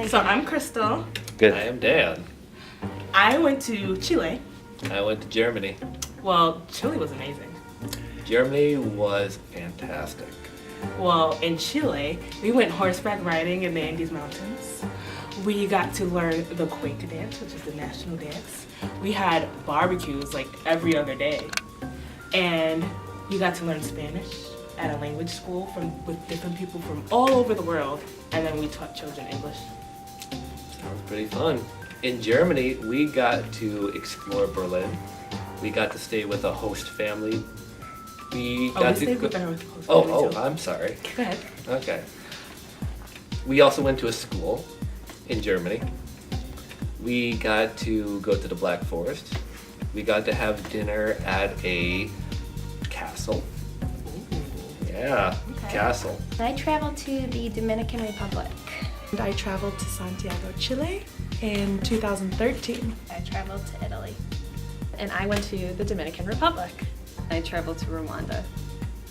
So I'm Crystal. Good. I am Dan. I went to Chile. I went to Germany. Well, Chile was amazing. Germany was fantastic. Well, in Chile, we went horseback riding in the Andes Mountains. We got to learn the Cueca dance, which is the national dance. We had barbecues like every other day. And you got to learn Spanish at a language school with different people from all over the world. And then we taught children English. Sounds pretty fun. In Germany, we got to explore Berlin. We got to stay with a host family. We stayed with our host family too. I'm sorry. Go ahead. Okay. We also went to a school in Germany. We got to go to the Black Forest. We got to have dinner at a castle. Yeah, Okay. castle. I traveled to the Dominican Republic. And I traveled to Santiago, Chile in 2013. I traveled to Italy. And I went to the Dominican Republic. I traveled to Rwanda.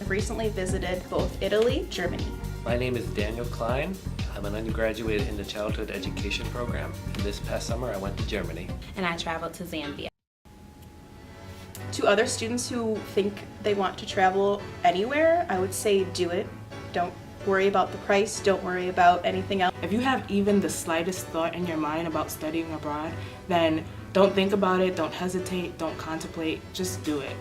I've recently visited both Italy, Germany. My name is Daniel Klein. I'm an undergraduate in the childhood education program. And this past summer, I went to Germany. And I traveled to Zambia. To other students who think they want to travel anywhere, I would say do it. Don't worry about the price, don't worry about anything else. If you have even the slightest thought in your mind about studying abroad, then don't think about it, don't hesitate, don't contemplate, just do it.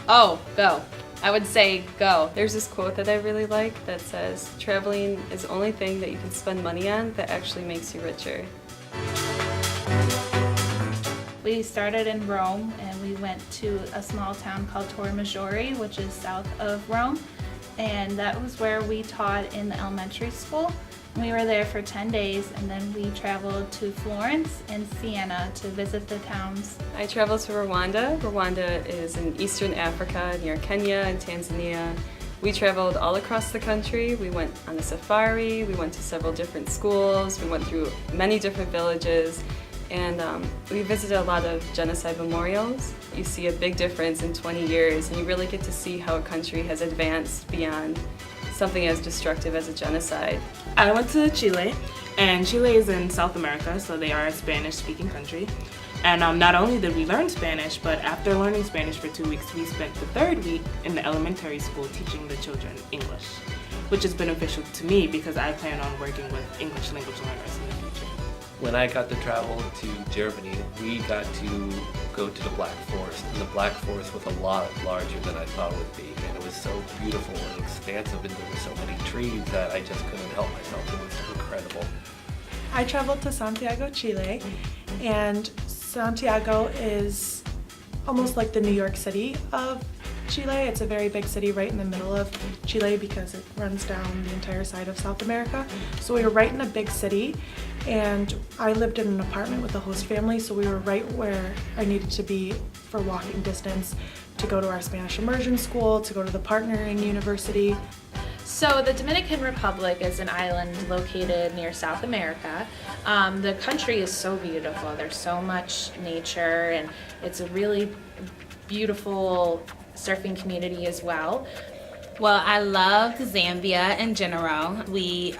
Oh, go. I would say go. There's this quote that I really like that says, traveling is the only thing that you can spend money on that actually makes you richer. We started in Rome and we went to a small town called Torre Maggiore, which is south of Rome. And that was where we taught in the elementary school. We were there for 10 days and then we traveled to Florence and Siena to visit the towns. I traveled to Rwanda. Rwanda is in eastern Africa near Kenya and Tanzania. We traveled all across the country. We went on a safari, we went to several different schools, we went through many different villages, and we visited a lot of genocide memorials. You see a big difference in 20 years and you really get to see how a country has advanced beyond something as destructive as a genocide. I went to Chile, and Chile is in South America, so they are a Spanish-speaking country. And not only did we learn Spanish, but after learning Spanish for 2 weeks, we spent the third week in the elementary school teaching the children English, which is beneficial to me because I plan on working with English language learners in the future. When I got to travel to Germany, we got to go to the Black Forest. And the Black Forest was a lot larger than I thought it would be. And it was so beautiful and expansive, and there were so many trees that I just couldn't help myself. It was incredible. I traveled to Santiago, Chile, and Santiago is almost like the New York City of Chile. It's a very big city right in the middle of Chile because it runs down the entire side of South America. So we were right in a big city, and I lived in an apartment with a host family, so we were right where I needed to be for walking distance to go to our Spanish immersion school, to go to the partnering university. So the Dominican Republic is an island located near South America. The country is so beautiful. There's so much nature and it's a really beautiful surfing community as well. Well, I loved Zambia in general. We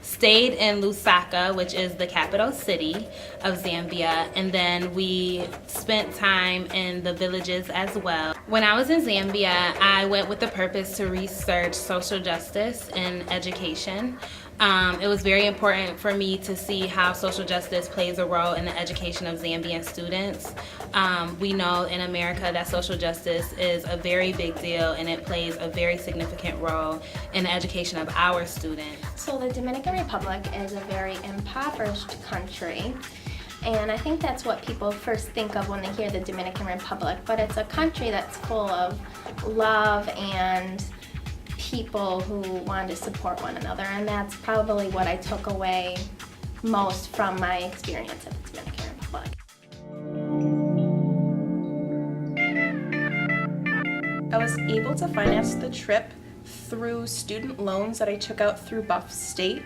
stayed in Lusaka, which is the capital city of Zambia, and then we spent time in the villages as well. When I was in Zambia, I went with the purpose to research social justice in education. It was very important for me to see how social justice plays a role in the education of Zambian students. We know in America that social justice is a very big deal and it plays a very significant role in the education of our students. So the Dominican Republic is a very impoverished country. And I think that's what people first think of when they hear the Dominican Republic, but it's a country that's full of love and people who want to support one another, and that's probably what I took away most from my experience at the Dominican Republic. I was able to finance the trip through student loans that I took out through Buff State.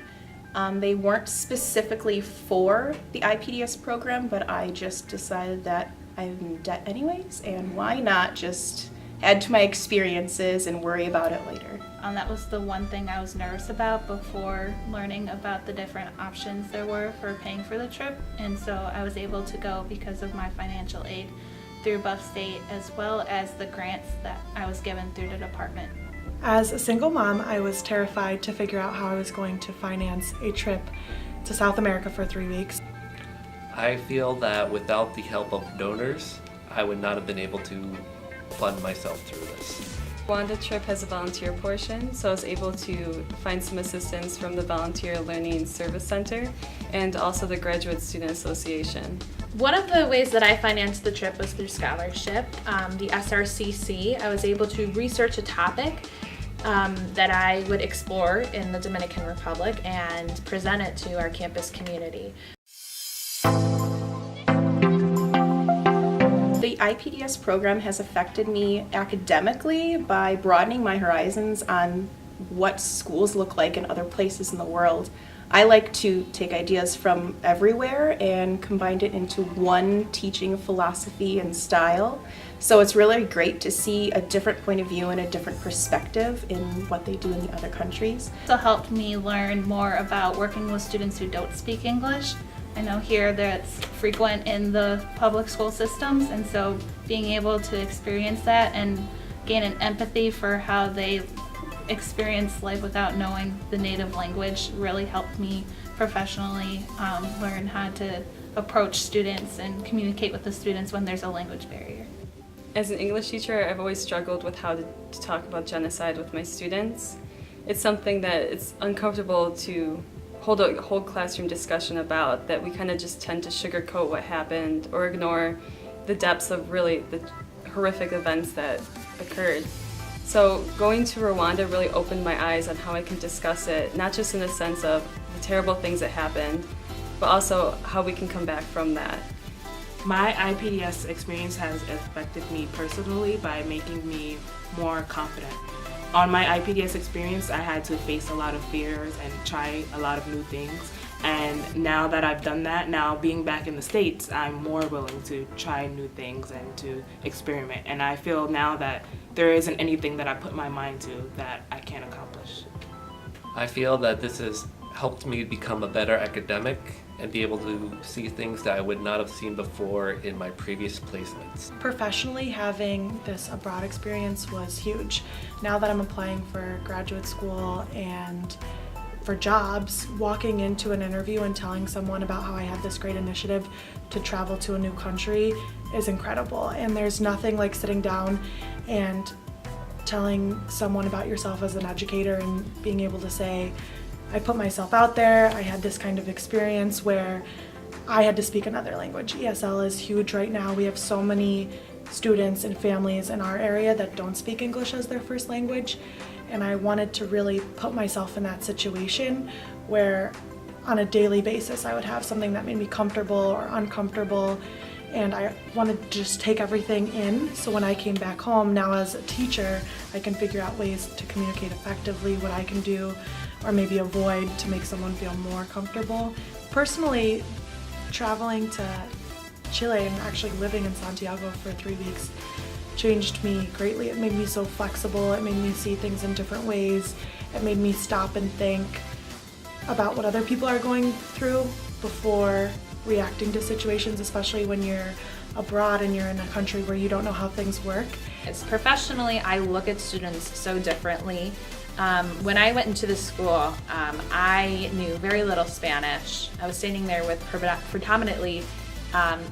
They weren't specifically for the IPDS program, but I just decided that I'm in debt anyways, and why not just add to my experiences and worry about it later. That was the one thing I was nervous about before learning about the different options there were for paying for the trip. And so I was able to go because of my financial aid through Buff State, as well as the grants that I was given through the department. As a single mom, I was terrified to figure out how I was going to finance a trip to South America for 3 weeks. I feel that without the help of donors, I would not have been able to fund myself through this. Rwanda trip has a volunteer portion, so I was able to find some assistance from the Volunteer Learning Service Center and also the Graduate Student Association. One of the ways that I financed the trip was through scholarship. The SRCC, I was able to research a topic that I would explore in the Dominican Republic and present it to our campus community. The IPDS program has affected me academically by broadening my horizons on what schools look like in other places in the world. I like to take ideas from everywhere and combine it into one teaching philosophy and style. So it's really great to see a different point of view and a different perspective in what they do in the other countries. It also helped me learn more about working with students who don't speak English. I know here that's frequent in the public school systems, and so being able to experience that and gain an empathy for how they experience life without knowing the native language really helped me professionally learn how to approach students and communicate with the students when there's a language barrier. As an English teacher, I've always struggled with how to talk about genocide with my students. It's something that it's uncomfortable to hold a whole classroom discussion about, that we kind of just tend to sugarcoat what happened or ignore the depths of really the horrific events that occurred. So going to Rwanda really opened my eyes on how I can discuss it, not just in the sense of the terrible things that happened, but also how we can come back from that. My IPDS experience has affected me personally by making me more confident. On my IPDS experience, I had to face a lot of fears and try a lot of new things. And now that I've done that, now being back in the States, I'm more willing to try new things and to experiment. And I feel now that there isn't anything that I put my mind to that I can't accomplish. I feel that this has helped me become a better academic and be able to see things that I would not have seen before in my previous placements. Professionally, having this abroad experience was huge. Now that I'm applying for graduate school and for jobs, walking into an interview and telling someone about how I had this great initiative to travel to a new country is incredible. And there's nothing like sitting down and telling someone about yourself as an educator and being able to say, I put myself out there, I had this kind of experience where I had to speak another language. ESL is huge right now. We have so many students and families in our area that don't speak English as their first language. And I wanted to really put myself in that situation where on a daily basis I would have something that made me comfortable or uncomfortable, and I wanted to just take everything in, so when I came back home now as a teacher, I can figure out ways to communicate effectively, what I can do or maybe avoid to make someone feel more comfortable. Personally, traveling to Chile and actually living in Santiago for 3 weeks changed me greatly. It made me so flexible, it made me see things in different ways, it made me stop and think about what other people are going through before reacting to situations, especially when you're abroad and you're in a country where you don't know how things work. Professionally, I look at students so differently. When I went into the school, I knew very little Spanish. I was standing there with predominantly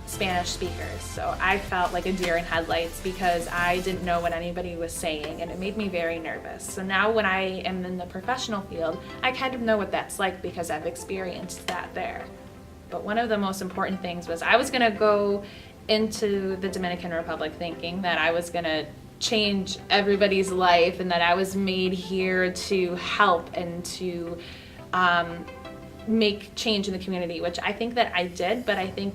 Spanish speakers, so I felt like a deer in headlights because I didn't know what anybody was saying, and it made me very nervous. So now when I am in the professional field, I kind of know what that's like because I've experienced that there. But one of the most important things was I was going to go into the Dominican Republic thinking that I was going to change everybody's life and that I was made here to help and to make change in the community, which I think that I did, but I think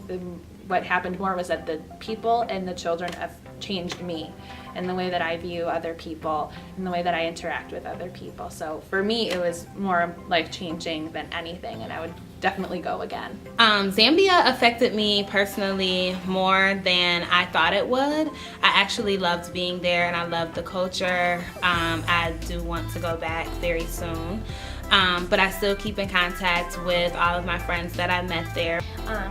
what happened more was that the people and the children have changed me and the way that I view other people and the way that I interact with other people. So for me, it was more life-changing than anything, and I would definitely go again? Zambia affected me personally more than I thought it would. I actually loved being there and I loved the culture. I do want to go back very soon. But I still keep in contact with all of my friends that I met there.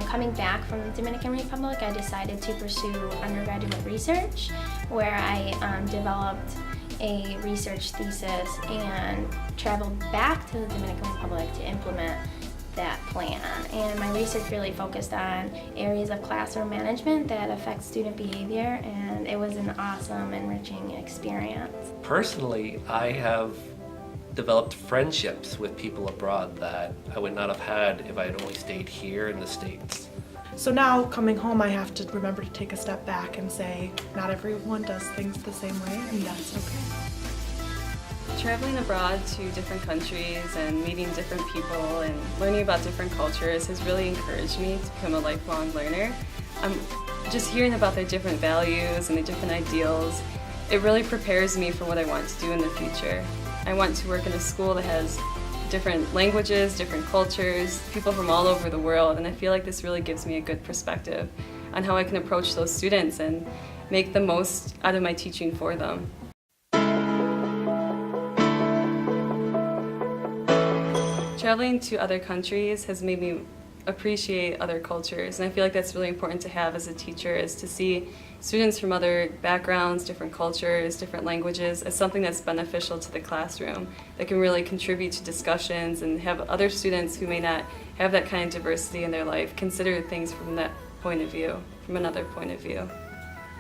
Coming back from the Dominican Republic, I decided to pursue undergraduate research, where I developed a research thesis and traveled back to the Dominican Republic to implement that plan. And my research really focused on areas of classroom management that affect student behavior, and it was an awesome, enriching experience. Personally, I have developed friendships with people abroad that I would not have had if I had only stayed here in the States. So now coming home, I have to remember to take a step back and say, not everyone does things the same way, and that's okay. Traveling abroad to different countries and meeting different people and learning about different cultures has really encouraged me to become a lifelong learner. Just hearing about their different values and their different ideals, it really prepares me for what I want to do in the future. I want to work in a school that has different languages, different cultures, people from all over the world, and I feel like this really gives me a good perspective on how I can approach those students and make the most out of my teaching for them. Traveling to other countries has made me appreciate other cultures, and I feel like that's really important to have as a teacher, is to see students from other backgrounds, different cultures, different languages as something that's beneficial to the classroom, that can really contribute to discussions and have other students who may not have that kind of diversity in their life consider things from that point of view, from another point of view.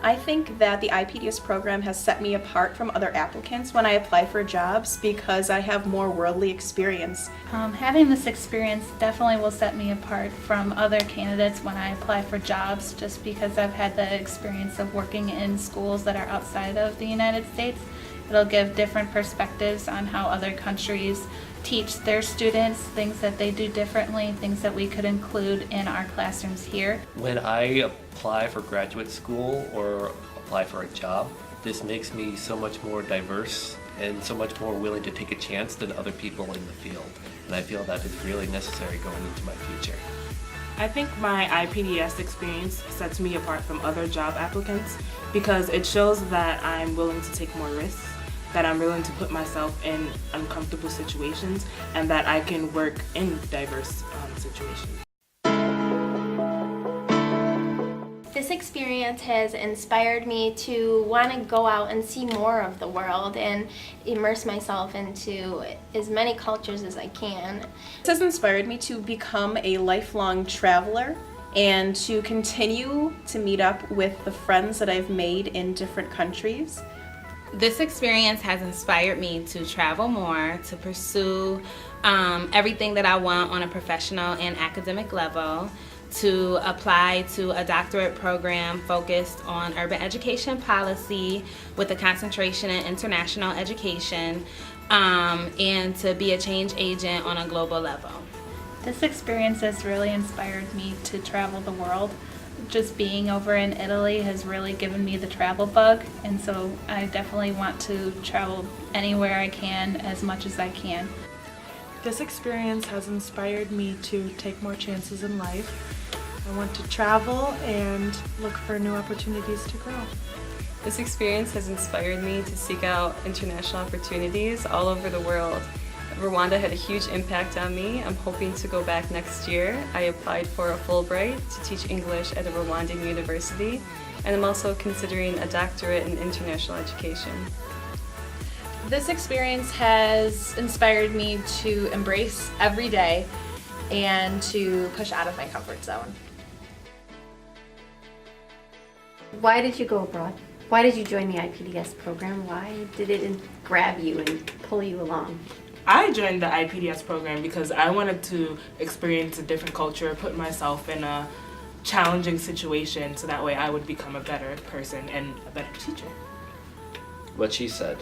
I think that the IPDS program has set me apart from other applicants when I apply for jobs because I have more worldly experience. Having this experience definitely will set me apart from other candidates when I apply for jobs, just because I've had the experience of working in schools that are outside of the United States. It'll give different perspectives on how other countries teach their students, things that they do differently, things that we could include in our classrooms here. When I apply for graduate school or apply for a job, this makes me so much more diverse and so much more willing to take a chance than other people in the field. And I feel that is really necessary going into my future. I think my IPDS experience sets me apart from other job applicants because it shows that I'm willing to take more risks, that I'm willing to put myself in uncomfortable situations, and that I can work in diverse situations. This experience has inspired me to want to go out and see more of the world and immerse myself into as many cultures as I can. This has inspired me to become a lifelong traveler and to continue to meet up with the friends that I've made in different countries. This experience has inspired me to travel more, to pursue everything that I want on a professional and academic level, to apply to a doctorate program focused on urban education policy with a concentration in international education, and to be a change agent on a global level. This experience has really inspired me to travel the world. Just being over in Italy has really given me the travel bug, and so I definitely want to travel anywhere I can, as much as I can. This experience has inspired me to take more chances in life. I want to travel and look for new opportunities to grow. This experience has inspired me to seek out international opportunities all over the world. Rwanda had a huge impact on me. I'm hoping to go back next year. I applied for a Fulbright to teach English at a Rwandan university, and I'm also considering a doctorate in international education. This experience has inspired me to embrace every day and to push out of my comfort zone. Why did you go abroad? Why did you join the IPDS program? Why did it grab you and pull you along? I joined the IPDS program because I wanted to experience a different culture, put myself in a challenging situation so that way I would become a better person and a better teacher. What she said.